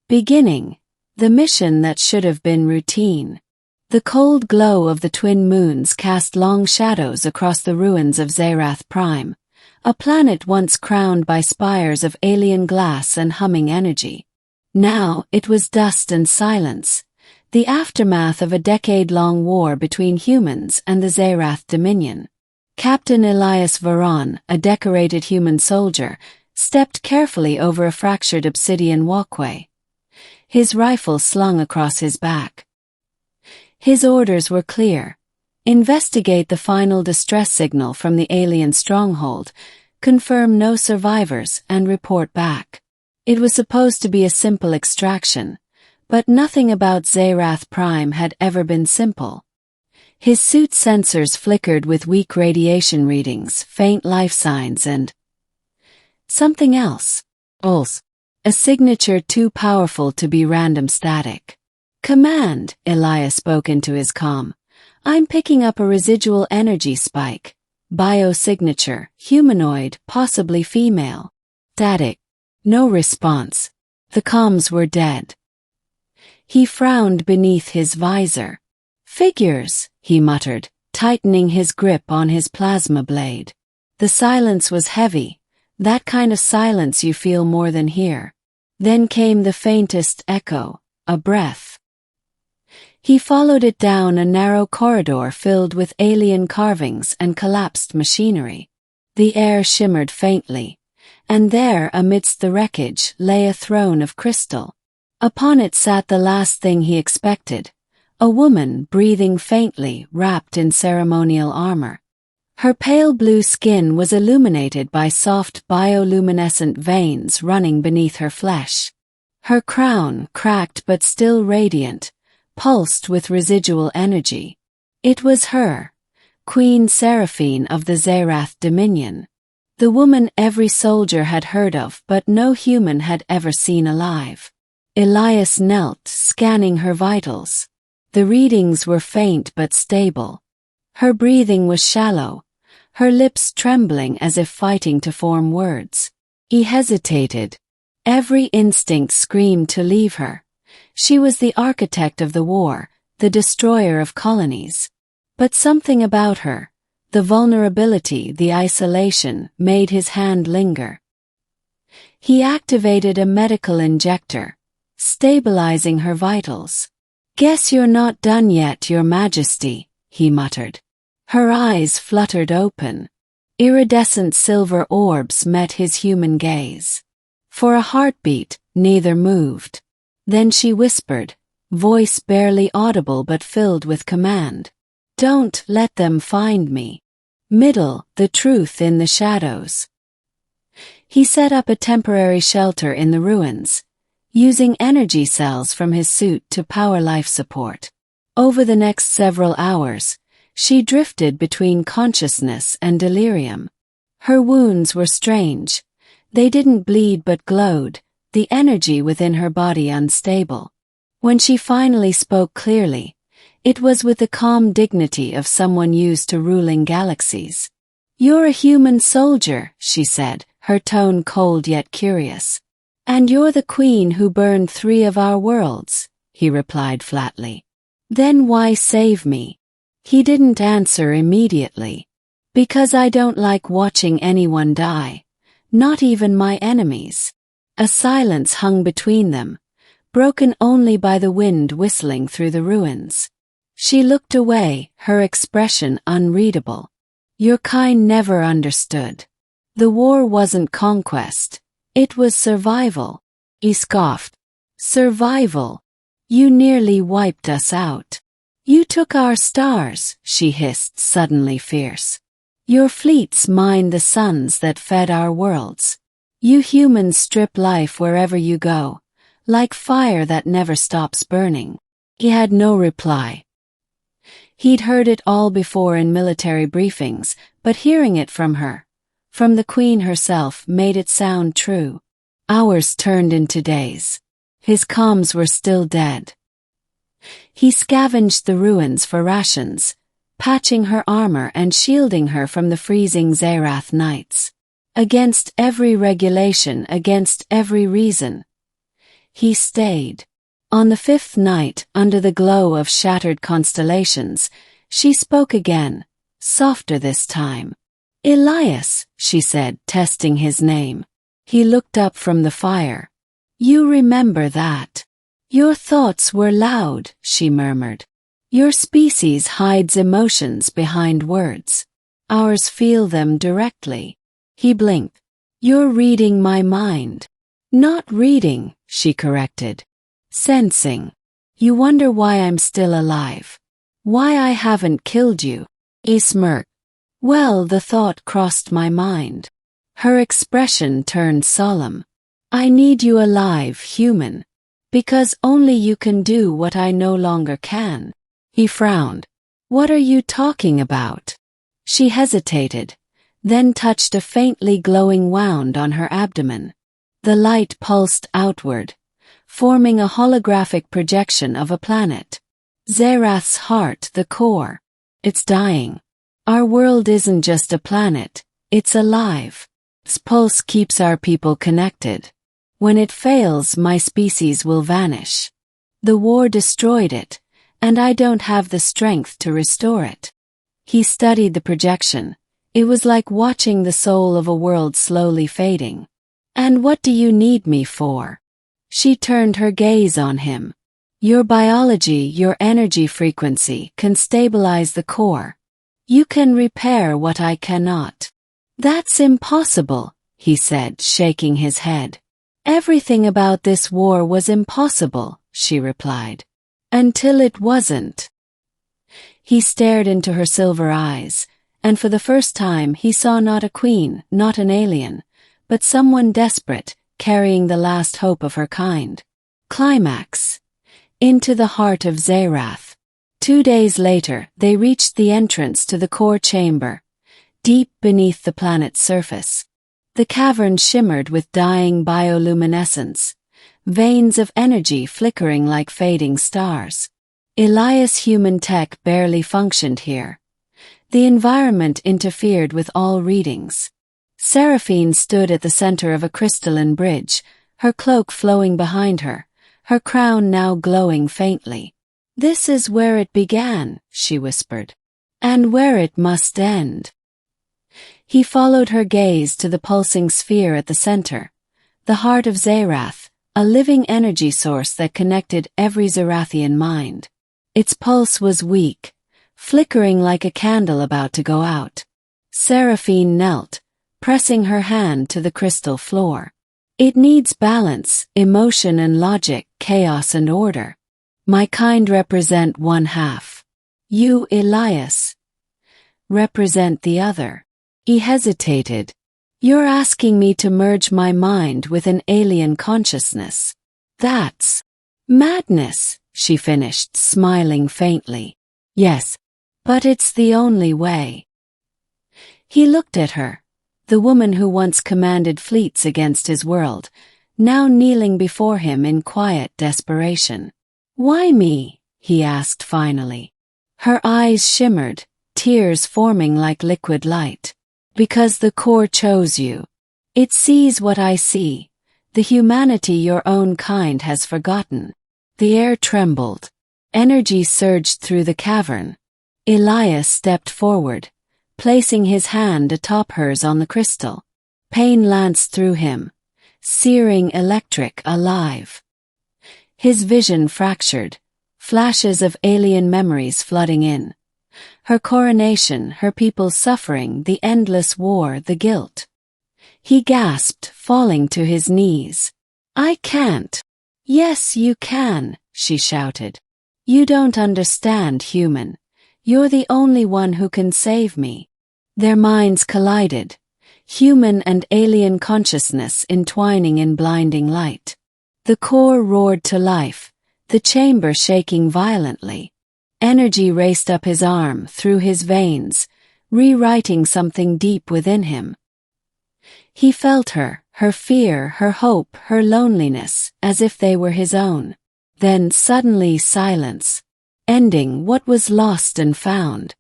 Beginning. The mission that should have been routine. The cold glow of the twin moons cast long shadows across the ruins of Xerath Prime, a planet once crowned by spires of alien glass and humming energy. Now it was dust and silence, the aftermath of a decade-long war between humans and the Xerath Dominion. Captain Elias Varon, a decorated human soldier, stepped carefully over a fractured obsidian walkway, his rifle slung across his back. His orders were clear. Investigate the final distress signal from the alien stronghold, confirm no survivors, and report back. It was supposed to be a simple extraction, but nothing about Xerath Prime had ever been simple. His suit's sensors flickered with weak radiation readings, faint life signs, and something else. A signature too powerful to be random static. Command, Elias spoke into his comm. I'm picking up a residual energy spike. Biosignature, humanoid, possibly female. Static. No response. The comms were dead. He frowned beneath his visor. Figures, he muttered, tightening his grip on his plasma blade. The silence was heavy, that kind of silence you feel more than hear. Then came the faintest echo, a breath. He followed it down a narrow corridor filled with alien carvings and collapsed machinery. The air shimmered faintly, and there amidst the wreckage lay a throne of crystal. Upon it sat the last thing he expected, a woman breathing faintly, wrapped in ceremonial armor. Her pale blue skin was illuminated by soft bioluminescent veins running beneath her flesh. Her crown, cracked but still radiant, pulsed with residual energy. It was her, Queen Seraphine of the Xerath Dominion. The woman every soldier had heard of but no human had ever seen alive. Elias knelt, scanning her vitals. The readings were faint but stable. Her breathing was shallow, her lips trembling as if fighting to form words. He hesitated. Every instinct screamed to leave her. She was the architect of the war, the destroyer of colonies. But something about her, the vulnerability, the isolation, made his hand linger. He activated a medical injector, stabilizing her vitals. "Guess you're not done yet, Your Majesty," he muttered. Her eyes fluttered open. Iridescent silver orbs met his human gaze. For a heartbeat, neither moved. Then she whispered, voice barely audible but filled with command. "Don't let them find me. Middle, the truth in the shadows." He set up a temporary shelter in the ruins, using energy cells from his suit to power life support. Over the next several hours, she drifted between consciousness and delirium. Her wounds were strange. They didn't bleed but glowed, the energy within her body unstable. When she finally spoke clearly, it was with the calm dignity of someone used to ruling galaxies. "You're a human soldier," she said, her tone cold yet curious. "And you're the queen who burned 3 of our worlds," he replied flatly. "Then why save me?" He didn't answer immediately. "Because I don't like watching anyone die, not even my enemies." A silence hung between them, broken only by the wind whistling through the ruins. She looked away, her expression unreadable. "Your kind never understood. The war wasn't conquest. It was survival." He scoffed. "Survival? You nearly wiped us out. You took our stars," she hissed, suddenly fierce. "Your fleets mined the suns that fed our worlds. You humans strip life wherever you go, like fire that never stops burning." He had no reply. He'd heard it all before in military briefings, but hearing it from her, from the Queen herself, made it sound true. Hours turned into days. His comms were still dead. He scavenged the ruins for rations, patching her armor and shielding her from the freezing Xerath nights. Against every regulation, against every reason, He stayed. On the fifth night, under the glow of shattered constellations, she spoke again, softer this time. "Elias," she said, testing his name. He looked up from the fire. "You remember that?" "Your thoughts were loud," she murmured. "Your species hides emotions behind words. Ours feel them directly." He blinked. "You're reading my mind." "Not reading," she corrected. "Sensing. You wonder why I'm still alive. Why I haven't killed you." He smirked. "Well, the thought crossed my mind." Her expression turned solemn. "I need you alive, human. Because only you can do what I no longer can." He frowned. "What are you talking about?" She hesitated, then touched a faintly glowing wound on her abdomen. The light pulsed outward, forming a holographic projection of a planet. Xerath's heart, the core. "It's dying. Our world isn't just a planet, it's alive. Its pulse keeps our people connected. When it fails, my species will vanish. The war destroyed it, and I don't have the strength to restore it." He studied the projection. It was like watching the soul of a world slowly fading. "And what do you need me for?" She turned her gaze on him. "Your biology, your energy frequency can stabilize the core. You can repair what I cannot." "That's impossible," he said, shaking his head. "Everything about this war was impossible," she replied. "Until it wasn't." He stared into her silver eyes, and for the first time he saw not a queen, not an alien, but someone desperate, carrying the last hope of her kind. Climax. Into the heart of Xerath. 2 days later, they reached the entrance to the core chamber, deep beneath the planet's surface. The cavern shimmered with dying bioluminescence, veins of energy flickering like fading stars. Elias' human tech barely functioned here. The environment interfered with all readings. Seraphine stood at the center of a crystalline bridge, her cloak flowing behind her, her crown now glowing faintly. "This is where it began," she whispered. "And where it must end." He followed her gaze to the pulsing sphere at the center, the heart of Xerath, a living energy source that connected every Xerathian mind. Its pulse was weak, flickering like a candle about to go out. Seraphine knelt, pressing her hand to the crystal floor. "It needs balance, emotion and logic, chaos and order. My kind represent one half. You, Elias, represent the other." He hesitated. "You're asking me to merge my mind with an alien consciousness. That's madness," she finished, smiling faintly. "Yes, but it's the only way." He looked at her, the woman who once commanded fleets against his world, now kneeling before him in quiet desperation. "Why me?" he asked finally. Her eyes shimmered, tears forming like liquid light. "Because the core chose you. It sees what I see, the humanity your own kind has forgotten." The air trembled. Energy surged through the cavern. Elias stepped forward, placing his hand atop hers on the crystal. Pain lanced through him, searing, electric, alive. His vision fractured, flashes of alien memories flooding in. Her coronation, her people's suffering, the endless war, the guilt. He gasped, falling to his knees. "I can't." "Yes, you can," she shouted. "You don't understand, human. You're the only one who can save me." Their minds collided, human and alien consciousness entwining in blinding light. The core roared to life, the chamber shaking violently. Energy raced up his arm, through his veins, rewriting something deep within him. He felt her fear, her hope, her loneliness, as if they were his own. Then suddenly silence, ending what was lost and found.